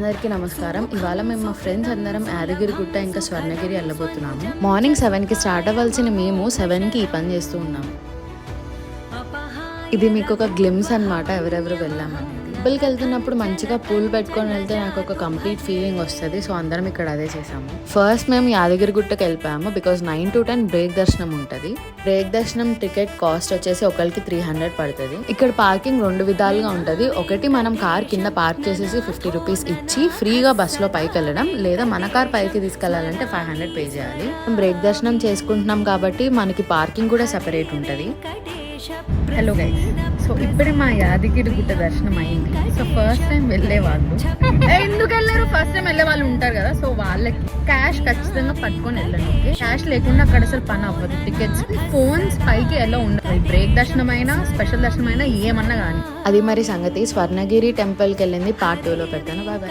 అందరికీ నమస్కారం. ఇవాళ మేము మా ఫ్రెండ్స్ అందరం యాదగిరిగుట్ట ఇంకా స్వర్ణగిరి వెళ్ళబోతున్నాము. మార్నింగ్ 7కి స్టార్ట్ అవ్వాల్సిన మేము 7కి ఈ పని చేస్తూ ఉన్నాము. ఇది మీకు ఒక గ్లిమ్స్ అన్నమాట ఎవరెవరు వెళ్ళామని. టెంపుల్కి వెళ్తున్నప్పుడు మంచిగా పూలు పెట్టుకొని వెళ్తే నాకు ఒక కంప్లీట్ ఫీలింగ్ వస్తుంది. సో అందరం ఇక్కడ అదే చేసాము. ఫస్ట్ మేము యాదగిరిగుట్టకి వెళ్ళిపోయాము బికాజ్ 9 to 10 బ్రేక్ దర్శనం ఉంటుంది. బ్రేక్ దర్శనం టికెట్ కాస్ట్ వచ్చేసి ఒకరికి 300 పడుతుంది. ఇక్కడ పార్కింగ్ 2 విధాలుగా ఉంటుంది. ఒకటి మనం కార్ కింద పార్క్ చేసేసి 50 రూపీస్ ఇచ్చి ఫ్రీగా బస్సులో పైకి వెళ్ళడం, లేదా మన కార్ పైకి తీసుకెళ్లాలంటే 500 పే చేయాలి. బ్రేక్ దర్శనం చేసుకుంటున్నాం కాబట్టి మనకి పార్కింగ్ కూడా సెపరేట్ ఉంటుంది. హలో గైస్, సో ఇప్పుడే మా యాదగిరిగుట్ట దర్శనం అయింది. సో ఫస్ట్ టైం వెళ్ళే వాళ్ళు ఎందుకు వెళ్ళారు, ఫస్ట్ టైం వెళ్ళే వాళ్ళు ఉంటారు కదా, సో వాళ్ళకి క్యాష్ ఖచ్చితంగా పట్టుకొని వెళ్ళండి. క్యాష్ లేకుండా అక్కడ అసలు పని అవ్వదు. టికెట్స్, ఫోన్స్ పైకి ఎలా ఉండదు. బ్రేక్ దర్శనం అయినా స్పెషల్ దర్శనం అయినా ఏమన్నా కానీ. అది మరి సంగతి. స్వర్ణగిరి టెంపుల్కి వెళ్ళింది పార్ట్ 2లో పెడతాను. Bye bye.